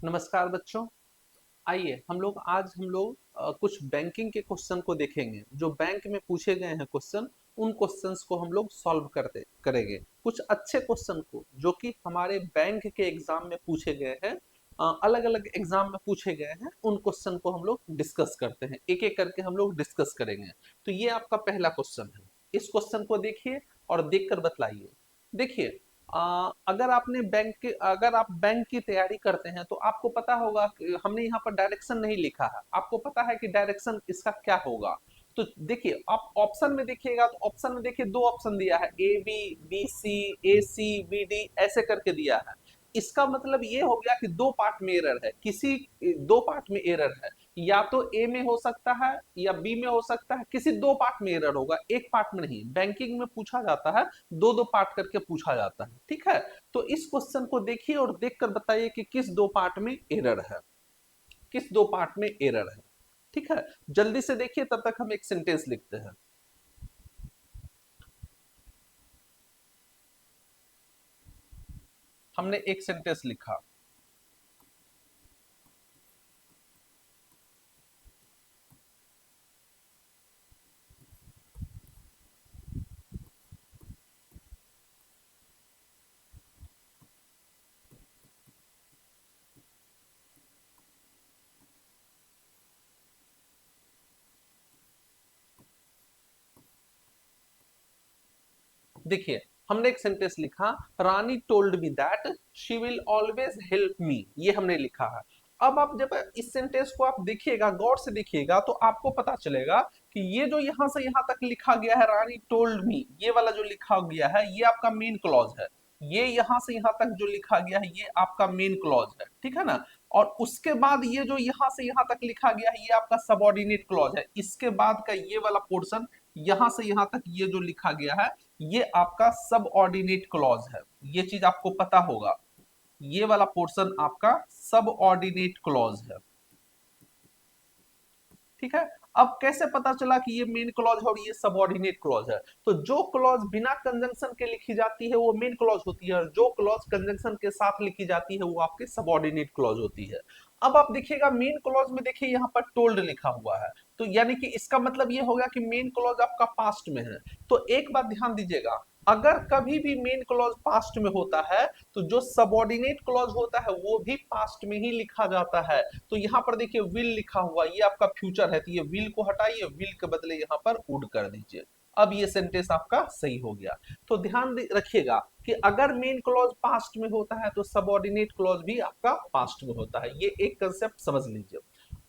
नमस्कार बच्चों। आइए आज हम लोग कुछ बैंकिंग के क्वेश्चन को देखेंगे जो बैंक में पूछे गए हैं क्वेश्चन। उन क्वेश्चंस को हम लोग सॉल्व करते करेंगे, कुछ अच्छे क्वेश्चन को जो कि हमारे बैंक के एग्जाम में पूछे गए हैं, अलग अलग एग्जाम में पूछे गए हैं। उन क्वेश्चन को हम लोग डिस्कस करते हैं, एक एक करके हम लोग डिस्कस करेंगे। तो ये आपका पहला क्वेश्चन है। इस क्वेश्चन को देखिए और देखकर बतलाइए। देखिए, अगर आप बैंक की तैयारी करते हैं तो आपको पता होगा कि हमने यहाँ पर डायरेक्शन नहीं लिखा है। आपको पता है कि डायरेक्शन इसका क्या होगा। तो देखिए, आप ऑप्शन में देखिएगा तो ऑप्शन में देखिए दो ऑप्शन दिया है, A B, B C, A C B D, ऐसे करके दिया है। इसका मतलब ये हो गया कि दो पार्ट में एरर है, किसी दो पार्ट में एरर है। या तो ए में हो सकता है या बी में हो सकता है, किसी दो पार्ट में एरर होगा, एक पार्ट में नहीं। बैंकिंग में पूछा जाता है, दो दो पार्ट करके पूछा जाता है, ठीक है। तो इस क्वेश्चन को देखिए और देखकर बताइए कि किस दो पार्ट में एरर है, किस दो पार्ट में एरर है। ठीक है, जल्दी से देखिए, तब तक हम एक सेंटेंस लिखते हैं। हमने एक सेंटेंस लिखा। देखिए, हमने एक सेंटेंस लिखा, Rani told me that she will always help me, ये हमने लिखा है। अब आप जब इस सेंटेंस को आप देखिएगा, गौर से देखिएगा, तो आपको पता चलेगा कि ये जो यहां से यहां तक लिखा गया है, रानी टोल्ड मी, ये वाला जो लिखा गया है ये आपका मेन क्लॉज है। ये यहां से यहां तक जो लिखा गया है ये आपका मेन क्लॉज है, ठीक है ना। और उसके बाद ये जो यहां से यहां तक लिखा गया है ये आपका सबऑर्डिनेट क्लॉज है। इसके बाद का ये वाला पोर्शन, यहां से यहां तक ये जो लिखा गया है ये आपका सब ऑर्डिनेट क्लॉज है। ये चीज आपको पता होगा, ये वाला पोर्शन आपका सब ऑर्डिनेट क्लॉज है, ठीक है। अब कैसे पता चला कि ये मेन क्लॉज है और ये सबऑर्डिनेट क्लॉज है? तो जो क्लॉज बिना कंजंक्शन के लिखी जाती है वो मेन क्लॉज होती है, और जो क्लॉज कंजंक्शन के साथ लिखी जाती है वो आपके सबऑर्डिनेट क्लॉज होती है। अब आप देखिएगा मेन क्लॉज में, देखिए यहाँ पर टोल्ड लिखा हुआ है, तो यानी कि इसका मतलब ये होगा कि मेन क्लॉज आपका पास्ट में है। तो एक बात ध्यान दीजिएगा, अगर कभी भी मेन क्लॉज पास्ट में होता है तो जो सबऑर्डिनेट क्लॉज होता है वो भी पास्ट में ही लिखा जाता है। तो यहाँ पर देखिए विल लिखा हुआ, ये आपका फ्यूचर है, तो ये विल को हटाइए, विल के बदले यहाँ पर वुड कर दीजिए। अब ये सेंटेंस आपका सही हो गया। तो ध्यान रखिएगा कि अगर मेन क्लॉज पास्ट में होता है तो सबऑर्डिनेट क्लॉज भी आपका पास्ट में होता है। ये एक कंसेप्ट समझ लीजिए।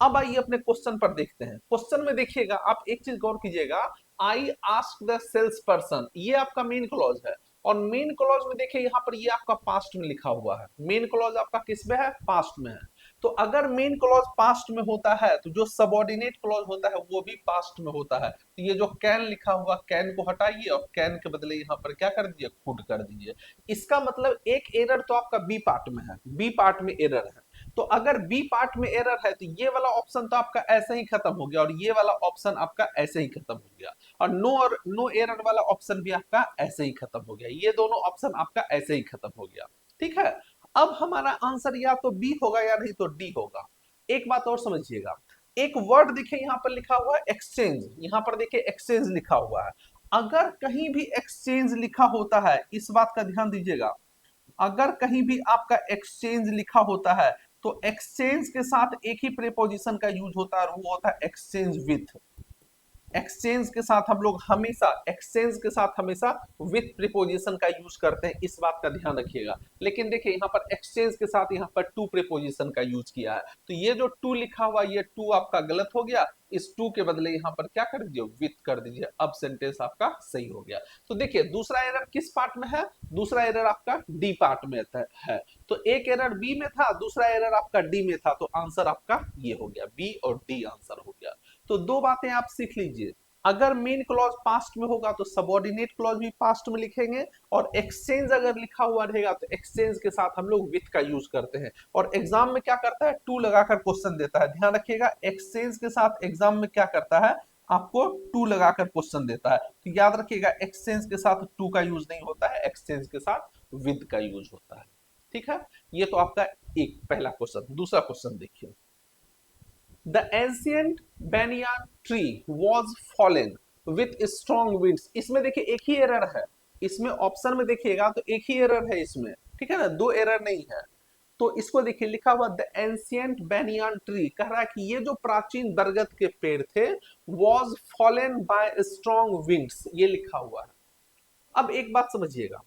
अब आइए अपने क्वेश्चन पर देखते हैं। क्वेश्चन में देखिएगा, आप एक चीज गौर कीजिएगा, I ask the sales person, ये आपका मेन क्लॉज है। और मेन क्लॉज में देखिए यहाँ पर ये आपका पास्ट में लिखा हुआ है, मेन क्लॉज आपका किस में है, पास्ट में है। तो अगर मेन क्लॉज पास्ट में होता है तो जो सबऑर्डिनेट क्लॉज होता है वो भी पास्ट में होता है। तो ये जो कैन लिखा हुआ, कैन को हटाइए और कैन के बदले यहाँ पर क्या कर दीजिए, कुड कर दीजिए। इसका मतलब एक एरर तो आपका बी पार्ट में है, बी पार्ट में एरर है। तो अगर बी पार्ट में एरर है तो ये वाला ऑप्शन तो आपका ऐसे ही खत्म हो गया और ये वाला ऑप्शन आपका ऐसे ही खत्म हो गया, और नो एरर वाला ऑप्शन भी आपका ऐसे ही खत्म हो गया। ये दोनों ऑप्शन आपका ऐसे ही खत्म हो गया, ठीक है। अब हमारा आंसर या तो बी होगा या नहीं तो डी होगा। एक बात और समझिएगा, एक वर्ड देखिए यहाँ पर लिखा हुआ है एक्सचेंज, यहाँ पर देखिए एक्सचेंज लिखा हुआ है। अगर कहीं भी एक्सचेंज लिखा होता है, इस बात का ध्यान दीजिएगा, अगर कहीं भी आपका एक्सचेंज लिखा होता है तो एक्सचेंज के साथ एक ही प्रीपोजिशन का यूज होता है और वो होता है एक्सचेंज विथ। एक्सचेंज के साथ हम लोग हमेशा, एक्सचेंज के साथ हमेशा विथ प्रीपोजिशन का यूज करते हैं, इस बात का ध्यान रखिएगा। लेकिन देखिए यहाँ पर एक्सचेंज के साथ यहाँ पर टू प्रीपोजिशन का यूज किया है, तो ये जो टू लिखा हुआ ये टू आपका गलत हो गया। इस टू के बदले यहाँ पर क्या कर दीजिए, विथ कर दीजिए। अब सेंटेंस आपका सही हो गया। तो देखिए दूसरा एरर किस पार्ट में है, दूसरा एरर आपका डी पार्ट में है। तो एक एरर बी में था, दूसरा एरर आपका डी में था, तो आंसर आपका ये हो गया, बी और डी आंसर हो गया। तो दो बातें आप सीख लीजिए, अगर मेन क्लॉज पास्ट में होगा तो सबऑर्डिनेट क्लॉज भी पास्ट में लिखेंगे, और एक्सचेंज अगर लिखा हुआ रहेगा तो एक्सचेंज के साथ हम लोग विथ का यूज करते हैं। और एग्जाम में क्या करता है, टू लगाकर क्वेश्चन देता है। ध्यान रखिएगा, एक्सचेंज के साथ एग्जाम में क्या करता है, आपको टू लगाकर क्वेश्चन देता है। तो याद रखिएगा एक्सचेंज के साथ टू का यूज नहीं होता है, एक्सचेंज के साथ विद का यूज होता है, ठीक है। ये तो आपका एक पहला क्वेश्चन। दूसरा क्वेश्चन देखिए, the ancient banyan tree was fallen with strong winds। इसमें देखिए एक ही एरर है, इसमें ऑप्शन में देखिएगा तो एक ही एरर है इसमें, ठीक है ना, दो एरर नहीं है। तो इसको देखिए लिखा हुआ द एंशियंट banyan ट्री, कह रहा है कि ये जो प्राचीन बरगद के पेड़ थे was fallen by strong winds, ये लिखा हुआ है। अब एक बात समझिएगा,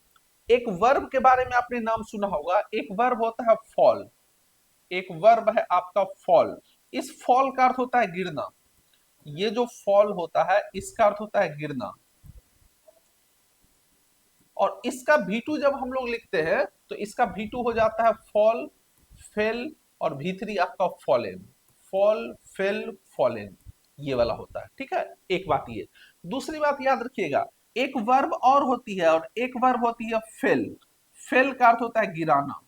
एक वर्ब के बारे में आपने नाम सुना होगा, एक वर्ब होता है फॉल, एक वर्ब है आपका फॉल। इस फॉल का अर्थ होता है गिरना, ये जो फॉल होता है इसका अर्थ होता है गिरना। और इसका V2 जब हम लोग लिखते हैं तो इसका V2 हो जाता है फॉल, फेल, और V3 आपका फॉलेन, फॉल, फेल, फॉलेन, ये वाला होता है, ठीक है। एक बात ये, दूसरी बात याद रखिएगा, एक वर्ब और होती है, और एक वर्ब होती है फेल। फेल का अर्थ होता है गिराना,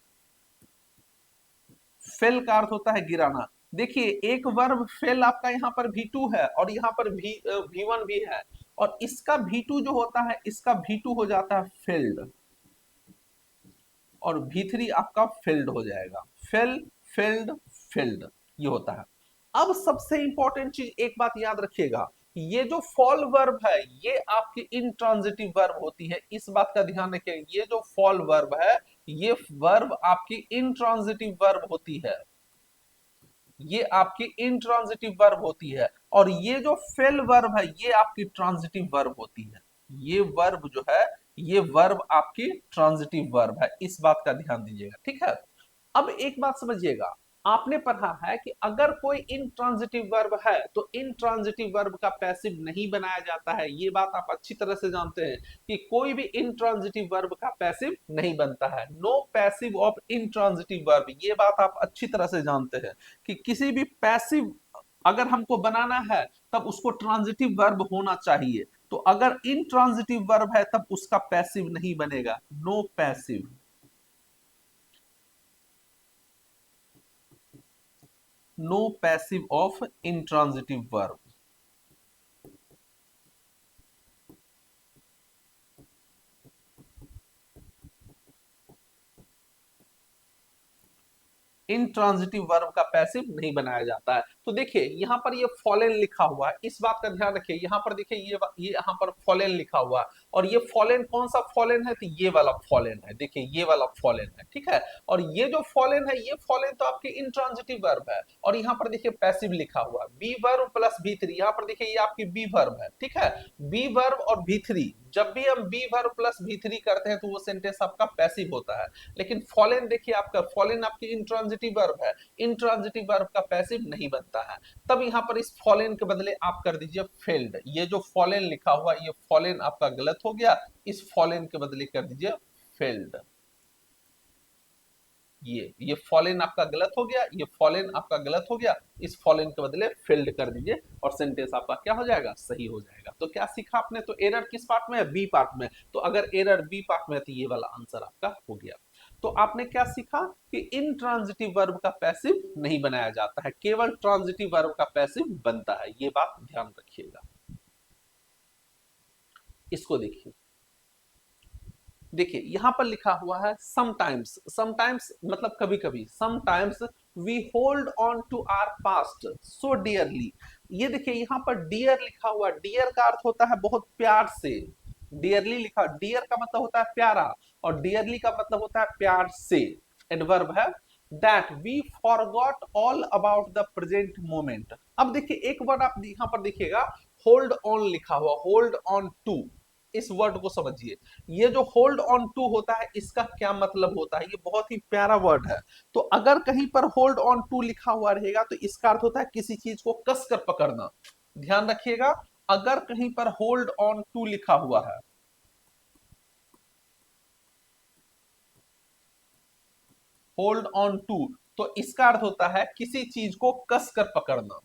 फेल का अर्थ होता है गिराना। देखिए एक वर्ब फेल आपका यहाँ पर V2 है और यहाँ पर V1 भी है, और इसका V2 जो होता है इसका V2 हो जाता है फेल्ड, और V3 आपका फेल्ड हो जाएगा, फेल, फेल्ड, फेल्ड, ये होता है। अब सबसे इंपॉर्टेंट चीज एक बात याद रखिएगा, ये जो फॉल वर्ब है ये आपकी इंट्रांजिटिव वर्ब होती है, इस बात का ध्यान रखिएगा, ये जो फॉल वर्ब है ये वर्ब आपकी इंट्रांजिटिव वर्ब होती है, ये आपकी इंट्रांजिटिव वर्ब होती है। और ये जो फेल वर्ब है ये आपकी ट्रांजिटिव वर्ब होती है, ये वर्ब जो है ये वर्ब आपकी ट्रांजिटिव वर्ब है, इस बात का ध्यान दीजिएगा, ठीक है। अब एक बात समझिएगा, आपने पढ़ा है कि अगर कोई इंट्रांजिटिव वर्ब है तो इंट्रांजिटिव वर्ब का पैसिव नहीं बनाया जाता है, ये बात आप अच्छी तरह से जानते हैं कि कोई भी इंट्रांजिटिव वर्ब का पैसिव नहीं बनता है, no passive of intransitive verb, ये बात आप अच्छी तरह से जानते हैं कि किसी भी पैसिव अगर हमको बनाना है तब उसको ट्रांजिटिव वर्ब होना चाहिए, तो अगर इंट्रांजिटिव वर्ब है तब उसका पैसिव नहीं बनेगा, no passive, no passive of intransitive verb. Intransitive verb का पैसिव नहीं बनाया जाता है। तो देखिए यहाँ पर ये फॉलेन लिखा हुआ है, इस बात का ध्यान रखिए, यहाँ पर देखिए ये यहाँ पर फॉलेन लिखा हुआ है, और ये फॉलेन कौन सा फॉलेन है, तो ये वाला फॉलेन है, देखिए ये वाला फॉलेन है, ठीक है। और ये जो फॉलेन है ये फॉलेन तो आपकी इंट्रांजिटिव वर्ब है, और यहाँ पर देखिए पैसिव लिखा हुआ है, बी वर्ब प्लस V3, यहाँ पर देखिए ये आपकी बी वर्ब है, ठीक है। बी वर्ब और V3, जब भी हम बी वर्ब प्लस V3 करते हैं तो वो सेंटेंस आपका पैसिव होता है। लेकिन फॉलेन देखिए आपका फॉलेन आपकी इंट्रांजिटिव वर्ब है, इंट्रांजिटिव वर्ब का पैसिव नहीं बनता है, तब यहां पर इस फॉलेन के बदले आप कर दीजिए फेल्ड। ये जो फॉलेन लिखा हुआ ये फॉलेन आपका गलत हो गया, इस फॉलेन के बदले कर दीजिए फेल्ड। ये फॉलेन आपका गलत हो गया, ये फॉलेन आपका गलत हो गया, इस फॉलेन के बदले फेल्ड कर दीजिए और सेंटेंस आपका क्या हो जाएगा, सही हो जाएगा। तो क्या सीखा आपने, तो एरर किस पार्ट में है, बी पार्ट में, तो अगर एरर बी पार्ट में है तो ये वाला आंसर आपका हो गया। तो आपने क्या सीखा कि इंट्रांजिटिव वर्ब का पैसिव नहीं बनाया जाता है, केवल ट्रांजिटिव वर्ब का पैसिव बनता है, ये बात ध्यान रखिएगा। इसको देखिए, देखिए यहां पर लिखा हुआ है समटाइम्स, समटाइम्स मतलब कभी कभी, sometimes we hold on to our past so dearly. ये देखिए यहां पर डियर लिखा हुआ, डियर का अर्थ होता है बहुत प्यार से, डियरली लिखा, डियर का मतलब होता है प्यारा, और डियरली का मतलब होता है प्यार से, एडवर्ब है। That we forgot all about the present moment. अब देखिए एक वर्ड आप यहां पर देखिएगा, होल्ड ऑन लिखा हुआ, होल्ड ऑन टू, इस वर्ड को समझिए, ये जो होल्ड ऑन टू होता है इसका क्या मतलब होता है, ये बहुत ही प्यारा वर्ड है। तो अगर कहीं पर होल्ड ऑन टू लिखा हुआ रहेगा तो इसका अर्थ होता है किसी चीज को कस कर पकड़ना, ध्यान रखिएगा, अगर कहीं पर होल्ड ऑन टू लिखा हुआ है, होल्ड ऑन टू, तो इसका अर्थ होता है किसी चीज को कस कर पकड़ना,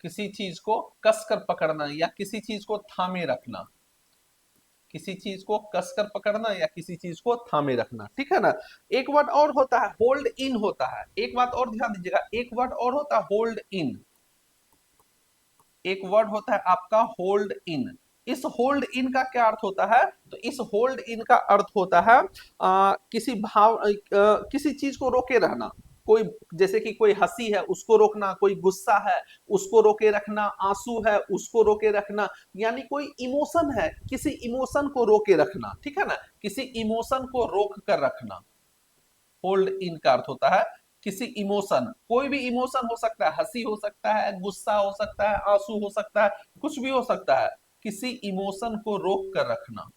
किसी चीज को कस कर पकड़ना या किसी चीज को थामे रखना। किसी चीज को कसकर पकड़ना या किसी चीज को थामे रखना, ठीक है ना। एक वर्ड और होता है होल्ड इन होता है, एक बात और ध्यान दीजिएगा, एक वर्ड और होता है होल्ड इन, एक वर्ड होता है आपका होल्ड इन। इस होल्ड इन का क्या अर्थ होता है, तो इस होल्ड इन का अर्थ होता है किसी चीज को रोके रहना, कोई जैसे कि कोई हंसी है उसको रोकना, कोई गुस्सा है उसको रोके रखना, आंसू है उसको रोके रखना, यानी कोई इमोशन है किसी इमोशन को रोके रखना, ठीक है ना, किसी इमोशन को रोक कर रखना। होल्ड इन का अर्थ होता है किसी इमोशन, कोई भी इमोशन हो सकता है, हंसी हो सकता है, गुस्सा हो सकता है, आंसू हो सकता है, कुछ भी हो सकता है, किसी इमोशन को रोक कर रखना।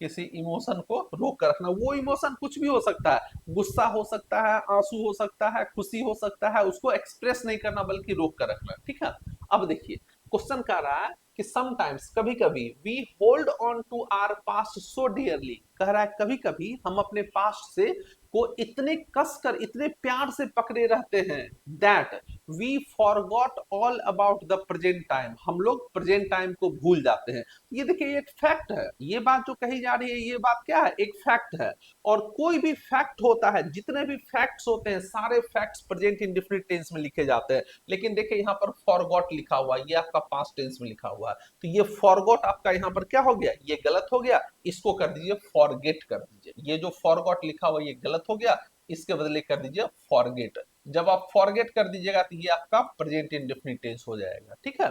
किसी इमोशन को रोक कर रखना, वो इमोशन कुछ भी हो सकता है, गुस्सा हो सकता है, आंसू हो सकता है, खुशी हो सकता है, उसको एक्सप्रेस नहीं करना बल्कि रोक कर रखना, ठीक है। अब देखिए क्वेश्चन कह रहा है कि समटाइम्स कभी कभी we hold on to our past so dearly, कह रहा है कभी कभी हम अपने पास्ट से को इतने कसकर इतने प्यार से पकड़े रहते हैं that we forgot all about the present time, हम लोग प्रेजेंट टाइम को भूल जाते हैं। ये देखिए एक फैक्ट है, ये बात जो कही जा रही है ये बात क्या है, एक फैक्ट है। और कोई भी फैक्ट होता है, जितने भी फैक्ट्स होते हैं सारे फैक्ट्स प्रेजेंट इंडेफिनिट टेंस में लिखे जाते हैं, लेकिन देखिए यहाँ पर फॉरगॉट लिखा हुआ है, ये आपका पास्ट टेंस में लिखा हुआ है, तो ये फॉरगॉट आपका यहाँ पर क्या हो गया, ये गलत हो गया, इसको कर दीजिए फॉरगेट कर दीजिए, ये जो फॉरगॉट लिखा हुआ ये गलत हो गया, इसके बदले कर दीजिए फॉरगेट। जब आप फॉरगेट कर दीजिएगा तो ये आपका प्रेजेंट इंडेफिनिट टेंस हो जाएगा, ठीक है।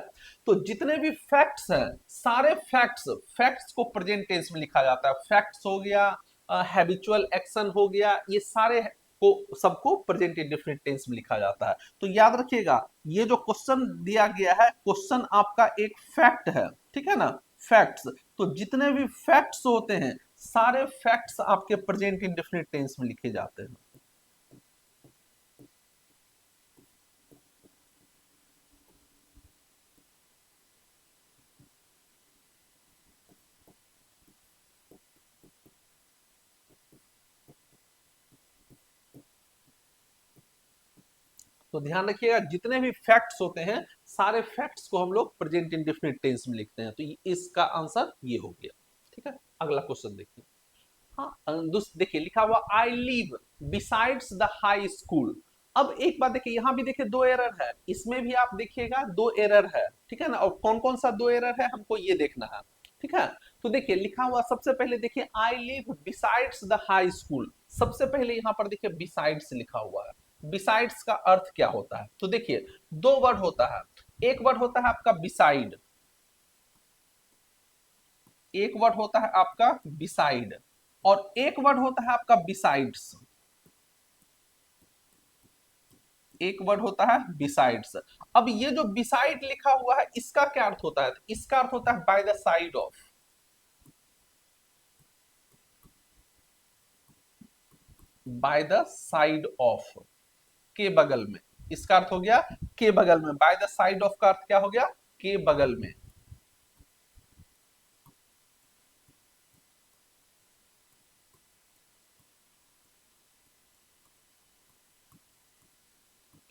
तो जितने भी फैक्ट्स हैं सारे फैक्ट्स, फैक्ट्स को प्रेजेंट टेंस में लिखा जाता है, फैक्ट्स हो गया, हैबिचुअल एक्शन हो गया, ये सारे को सबको प्रेजेंट इंडेफिनिट टेंस में लिखा जाता है। तो याद रखिएगा ये जो क्वेश्चन दिया गया है, क्वेश्चन आपका एक फैक्ट है, ठीक है ना, फैक्ट्स। तो जितने भी फैक्ट्स होते हैं सारे फैक्ट्स आपके प्रेजेंट इंडेफिनिट टेंस में लिखे जाते हैं। तो ध्यान रखिएगा जितने भी फैक्ट्स होते हैं सारे फैक्ट्स को हम लोग प्रेजेंट इंडेफिनिट टेंस में लिखते हैं, तो इसका आंसर ये हो गया, ठीक है। अगला क्वेश्चन देखिए, हाँ देखिए लिखा हुआ I live besides the high school. अब एक बात देखिए यहाँ भी देखिए दो एरर है, इसमें भी आप देखिएगा दो एरर है, ठीक है ना, और कौन कौन सा दो एरर है हमको ये देखना है, ठीक है। तो देखिए लिखा हुआ सबसे पहले देखिए I live besides the high school, सबसे पहले यहाँ पर देखिए बिसाइड्स लिखा हुआ है, बिसाइड्स का अर्थ क्या होता है, तो देखिए दो वर्ड होता है, एक वर्ड होता है आपका बिसाइड, एक वर्ड होता है आपका बिसाइड, और एक वर्ड होता है आपका बिसाइड्स, एक वर्ड होता है बिसाइड्स। अब ये जो बिसाइड लिखा हुआ है इसका क्या अर्थ होता है, इसका अर्थ होता है by the side of, by the side of, के बगल में, इसका अर्थ हो गया के बगल में, बाय द साइड ऑफ का अर्थ क्या हो गया, के बगल में,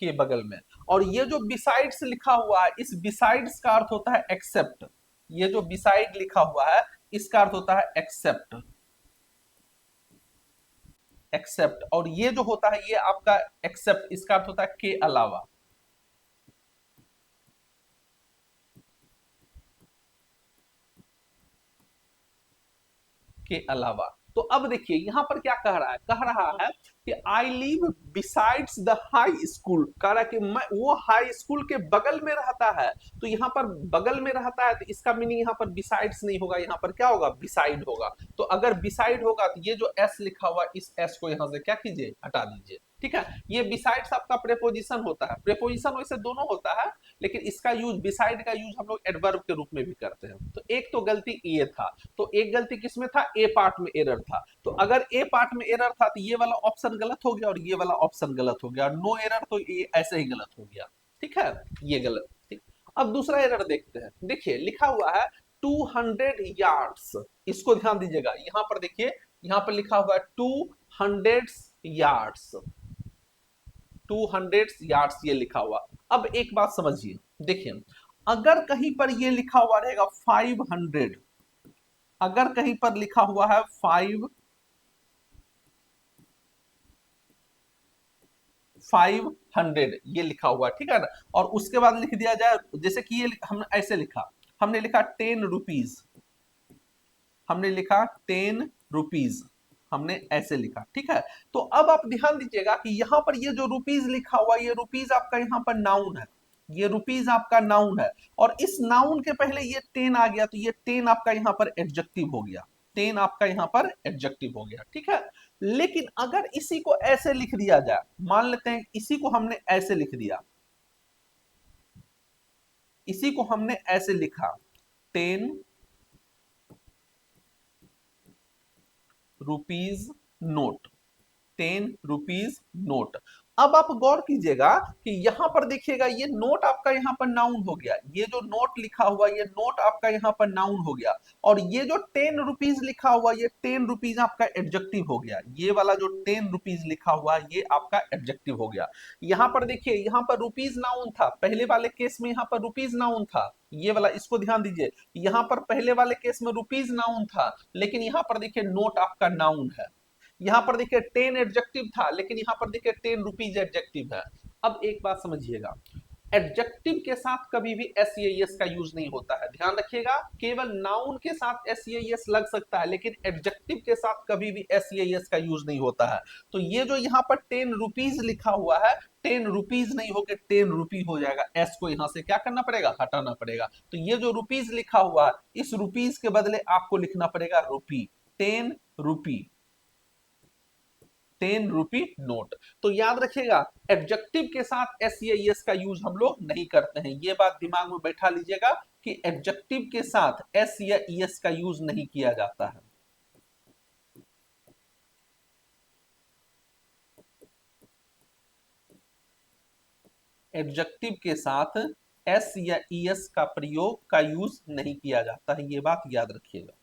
के बगल में। और ये जो बिसाइड्स लिखा हुआ है इस बिसाइड्स का अर्थ होता है एक्सेप्ट, ये जो बिसाइड लिखा हुआ है इसका अर्थ होता है एक्सेप्ट, एक्सेप्ट। और ये जो होता है ये आपका एक्सेप्ट इसका अर्थ होता है के अलावा, के अलावा। तो अब देखिए यहां पर क्या कह रहा है कि I live besides the high school, कह रहा है कि मैं वो हाई स्कूल के बगल में रहता है, तो यहाँ पर बगल में रहता है तो इसका मीनिंग यहाँ पर बिसाइड्स नहीं होगा, यहाँ पर क्या होगा बिसाइड होगा। तो अगर बिसाइड होगा तो ये जो एस लिखा हुआ इस एस को यहाँ से क्या कीजिए हटा दीजिए, ठीक है। ये बिसाइड्स आपका प्रेपोजिशन होता है, प्रेपोजिशन वैसे दोनों होता है लेकिन इसका यूज बिसाइड का यूज हम लोग एडवर्ब के रूप में भी करते हैं। तो एक तो गलती ये था, तो एक गलती किसमें था, ए पार्ट में एरर था, तो अगर ए पार्ट में एरर था तो ये वाला ऑप्शन गलत हो गया और ये वाला ऑप्शन गलत हो गया, नो एरर तो ये ऐसे ही गलत हो गया, ठीक है, ये गलत, ठीक। अब दूसरा एरर देखते हैं, देखिए लिखा हुआ है 200 यार्ड्स, इसको ध्यान दीजिएगा, यहां पर देखिए, यहां पर लिखा हुआ है 200 यार्ड्स, 200 यार्ड्स ये लिखा हुआ। अब एक बात समझिए, देखिए, अगर कहीं पर ये लिखा हुआ रहेगा 500, अगर कहीं पर लिखा हुआ है 500 ये लिखा हुआ, ठीक है ना, और उसके बाद लिख दिया जाए, जैसे कि ये हम ऐसे लिखा, हमने लिखा 10 रुपीज, हमने लिखा 10 रुपीज, हमने ऐसे लिखा, ठीक है। तो अब आप ध्यान दीजिएगा कि यहां पर ये जो रुपीज लिखा हुआ, ये रुपीज आपका यहां पर नाउन है, ये रुपीज आपका नाउन है, और इस नाउन के पहले ये 10 आ गया, तो ये 10 आपका यहां पर एडजेक्टिव हो गया, 10 आपका यहां पर एडजेक्टिव हो गया, ठीक है। लेकिन अगर इसी को ऐसे लिख दिया जाए, मान लेते हैं इसी को हमने ऐसे लिख दिया, इसी को हमने ऐसे लिखा 10 रुपीज नोट, 10 रुपीज नोट। अब आप गौर कीजिएगा कि यहां पर देखिएगा, ये नोट आपका यहां पर नाउन हो गया, ये जो नोट लिखा हुआ, ये नोट आपका यहां पर नाउन हो गया, और ये जो 10 रुपीज लिखा हुआ, ये 10 रुपीज आपका एडजेक्टिव हो गया, ये वाला जो 10 रुपीज लिखा हुआ, ये आपका एडजेक्टिव हो गया। यहां पर देखिए, यहां पर रुपीज नाउन था, पहले वाले केस में यहां पर रुपीज नाउन था, ये वाला, इसको ध्यान दीजिए, यहां पर पहले वाले केस में रुपीज नाउन था, लेकिन यहां पर देखिए नोट आपका नाउन है। यहां पर देखिए 10 एडजेक्टिव था, लेकिन यहां पर देखिए 10 रुपीज एडजेक्टिव है। अब एक बात समझिएगा, एडजेक्टिव के साथ कभी भी एस का यूज नहीं होता है, ध्यान रखिएगा, केवल नाउन के साथ एस लग सकता है, लेकिन एडजेक्टिव के साथ कभी भी एस का यूज नहीं होता है। तो ये जो यहाँ पर 10 रुपीज लिखा हुआ है, 10 रुपीज नहीं होकर 10 रुपी हो जाएगा, एस को यहां से क्या करना पड़ेगा, हटाना पड़ेगा। तो ये जो रुपीज लिखा हुआ है, इस रुपीज के बदले आपको लिखना पड़ेगा रुपी, 10 रुपी, 10 रुपी नोट। तो याद रखिएगा, एडजेक्टिव के साथ एस का यूज हम लोग नहीं करते हैं, ये बात दिमाग में बैठा लीजिएगा कि एडजेक्टिव के साथ एस का यूज नहीं किया जाता है। एडजेक्टिव के साथ एस का प्रयोग का यूज नहीं किया जाता है, ये बात याद रखिएगा।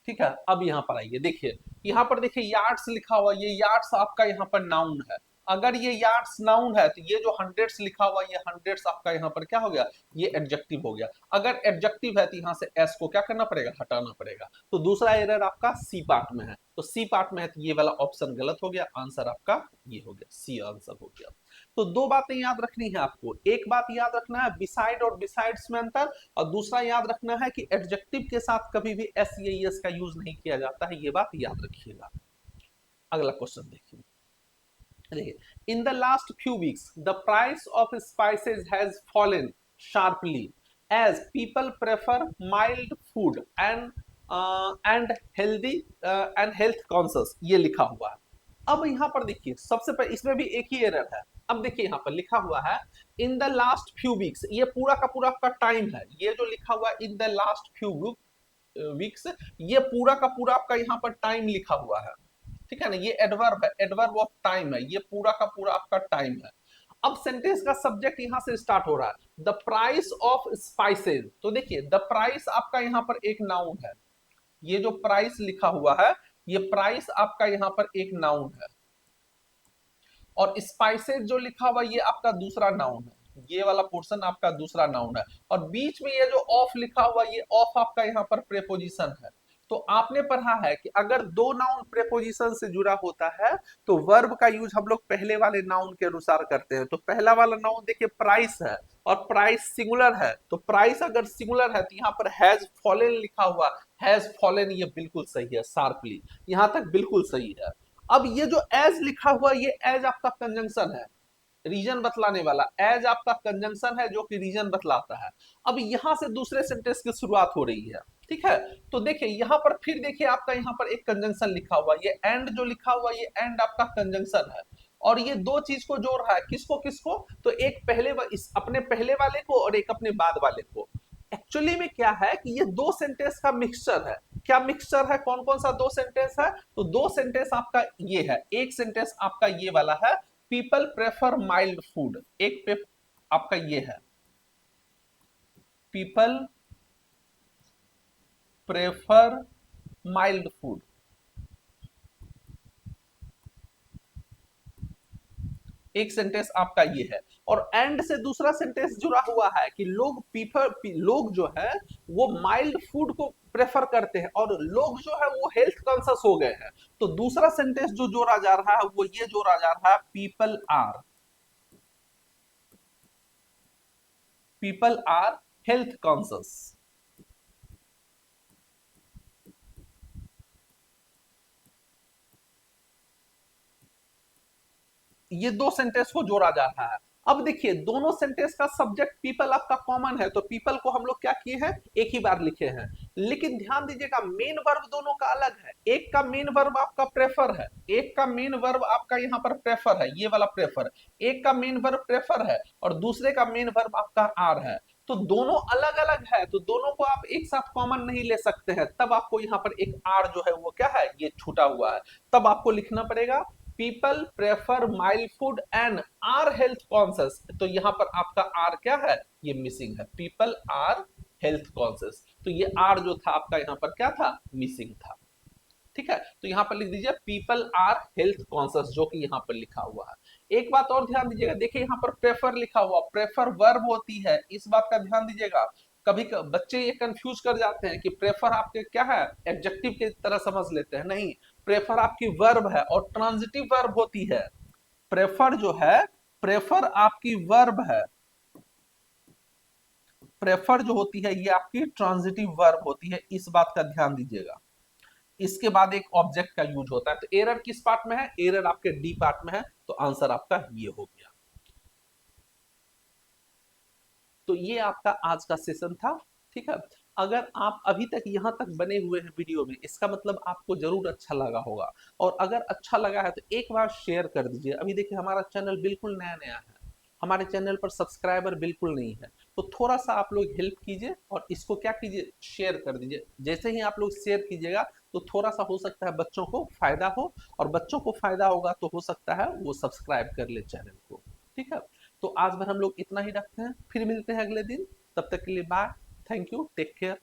ठीक है, अब यहां पर आइए, देखिए, यहां पर देखिए यार्ड्स लिखा हुआ, ये यार्ड्स आपका यहां पर नाउन है। अगर ये यार्ड्स नाउन है, तो ये जो हंड्रेड्स लिखा हुआ, ये हंड्रेड्स आपका यहां पर क्या हो गया, ये एडजेक्टिव हो गया। अगर एडजेक्टिव है, तो यहां से एस को क्या करना पड़ेगा, हटाना पड़ेगा। तो दूसरा एरर आपका सी पार्ट में है, तो सी पार्ट में है, तो ये वाला ऑप्शन गलत हो गया, आंसर आपका ये हो गया, सी आंसर हो गया। तो दो बातें याद रखनी है आपको, एक बात याद रखना है बिसाइड और बिसाइड्स में अंतर, और दूसरा याद रखना है कि एडजेक्टिव के साथ कभी भी एस का यूज नहीं किया जाता है, ये बात याद रखिएगा। अगला क्वेश्चन देखिए, देखिए, in the last few weeks the price of spices has fallen sharply as people prefer mild food and healthy and health conscious, ये लिखा हुआ है। अब यहां पर देखिए, सबसे पहले इसमें भी एक ही एरर है। अब देखिए, यहां पर लिखा हुआ है इन द लास्ट फ्यू वीक्स, ये पूरा का पूरा आपका टाइम है, ये जो लिखा हुआ है इन द लास्ट फ्यू वीक्स, ये पूरा का पूरा आपका यहां पर टाइम लिखा हुआ है, ठीक है ना, ये एडवर्ब है, एडवर्ब ऑफ टाइम है, ये पूरा का पूरा आपका टाइम है। अब सेंटेंस का सब्जेक्ट यहां से स्टार्ट हो रहा है, द प्राइस ऑफ स्पाइसेस, तो देखिए द प्राइस आपका यहां पर एक नाउन है, ये जो प्राइस लिखा हुआ है, ये प्राइस आपका यहां पर एक नाउन है, और स्पाइसेस जो लिखा हुआ ये आपका दूसरा नाउन है, ये वाला पोर्शन आपका दूसरा नाउन है, और बीच में ये जो ऑफ लिखा हुआ, ये ऑफ आपका यहाँ पर प्रेपोजिशन है। तो आपने पढ़ा है कि अगर दो नाउन प्रेपोजिशन से जुड़ा होता है, तो वर्ब का यूज हम लोग पहले वाले नाउन के अनुसार करते हैं। तो पहला वाला नाउन देखिए प्राइस है, और प्राइस सिंगुलर है, तो प्राइस अगर सिंगुलर है, तो यहाँ पर हैज फॉलन लिखा हुआ, हैज फॉलन, ये बिल्कुल सही है, शार्पली, यहां तक बिल्कुल सही है। अब ये जो एज लिखा हुआ, ये एज आपका कंजंक्शन है, रीजन बतलाने वाला, एज आपका कंजंक्शन है जो कि रीजन बतलाता है। अब यहां से दूसरे सेंटेंस की शुरुआत हो रही है, ठीक है। तो देखिए यहां पर फिर देखिए आपका यहां पर एक कंजंक्शन लिखा हुआ, ये एंड जो लिखा हुआ, ये एंड आपका कंजंक्शन है, और ये दो चीज को जोड़ रहा है, किसको किसको, तो एक पहले अपने पहले वाले को और एक अपने बाद वाले को। एक्चुअली में क्या है कि ये दो सेंटेंस का मिक्सचर है। क्या मिक्सचर है, कौन कौन सा दो सेंटेंस है? तो दो सेंटेंस आपका ये है, एक सेंटेंस आपका ये वाला है, पीपल प्रेफर माइल्ड फूड, एक पे आपका ये है, पीपल प्रेफर माइल्ड फूड। एक सेंटेंस आपका ये है, और एंड से दूसरा सेंटेंस जुड़ा हुआ है कि लोग जो है वो माइल्ड फूड को प्रेफर करते हैं, और लोग जो है वो हेल्थ कॉन्शियस हो गए हैं। तो दूसरा सेंटेंस जो जोड़ा जा रहा है वो ये जोड़ा जा रहा है, पीपल आर हेल्थ कॉन्शियस। ये दो सेंटेंस को जोड़ा जा रहा है। अब देखिए दोनों सेंटेंस का सब्जेक्ट पीपल आपका कॉमन है, तो पीपल को हम लोग क्या किए हैं, एक ही बार लिखे हैं। लेकिन ध्यान दीजिएगा मेन वर्ब दोनों का अलग है। एक का मेन वर्ब आपका प्रेफर है, एक का मेन वर्ब आपका यहाँ पर प्रेफर है, ये वाला प्रेफर। एक का मेन वर्ब प्रेफर है और दूसरे का मेन वर्ब आपका आर है। तो दोनों अलग अलग है, तो दोनों को आप एक साथ कॉमन नहीं ले सकते हैं, तब आपको यहाँ पर एक आर जो है वो क्या है, ये छूटा हुआ है। तब आपको लिखना पड़ेगा people prefer mild food and are health conscious. तो यहां पर आपका आर क्या है, ये मिसिंग है, पीपल आर हेल्थ कॉन्शियस। तो ये आर जो था आपका यहाँ पर क्या था, मिसिंग था। ठीक है, तो यहां पर लिख दीजिए पीपल आर हेल्थ कॉन्शियस, जो कि यहां पर लिखा हुआ है। एक बात और ध्यान दीजिएगा, देखिए यहां पर प्रेफर लिखा हुआ, प्रेफर वर्ब होती है, इस बात का ध्यान दीजिएगा। बच्चे ये कंफ्यूज कर जाते हैं कि प्रेफर आपके क्या है, एडजेक्टिव की तरह समझ लेते हैं, नहीं। प्रेफर आपकी वर्ब है और ट्रांजिटिव वर्ब होती है। प्रेफर जो है, प्रेफर आपकी वर्ब है, प्रेफर जो होती है ये आपकी ट्रांजिटिव वर्ब होती है, इस बात का ध्यान दीजिएगा। इसके बाद एक ऑब्जेक्ट का यूज होता है। तो एरर किस पार्ट में है, एरर आपके डी पार्ट में है, तो आंसर आपका ये हो गया। तो ये आपका आज का सेशन था। ठीक है, अगर आप अभी तक यहां तक बने हुए हैं वीडियो में, इसका मतलब आपको जरूर अच्छा लगा होगा। और अगर अच्छा लगा है तो एक बार शेयर कर दीजिए। अभी देखिए हमारा चैनल बिल्कुल नया नया है, हमारे चैनल पर सब्सक्राइबर बिल्कुल नहीं है, तो थोड़ा सा आप लोग हेल्प कीजिए और इसको क्या कीजिए, शेयर कर दीजिए। जैसे ही आप लोग शेयर कीजिएगा तो थोड़ा सा हो सकता है बच्चों को फायदा हो, और बच्चों को फायदा होगा तो हो सकता है वो सब्सक्राइब कर ले चैनल को। ठीक है, तो आज भर हम लोग इतना ही रखते हैं, फिर मिलते हैं अगले दिन। तब तक के लिए bye, thank you, take care.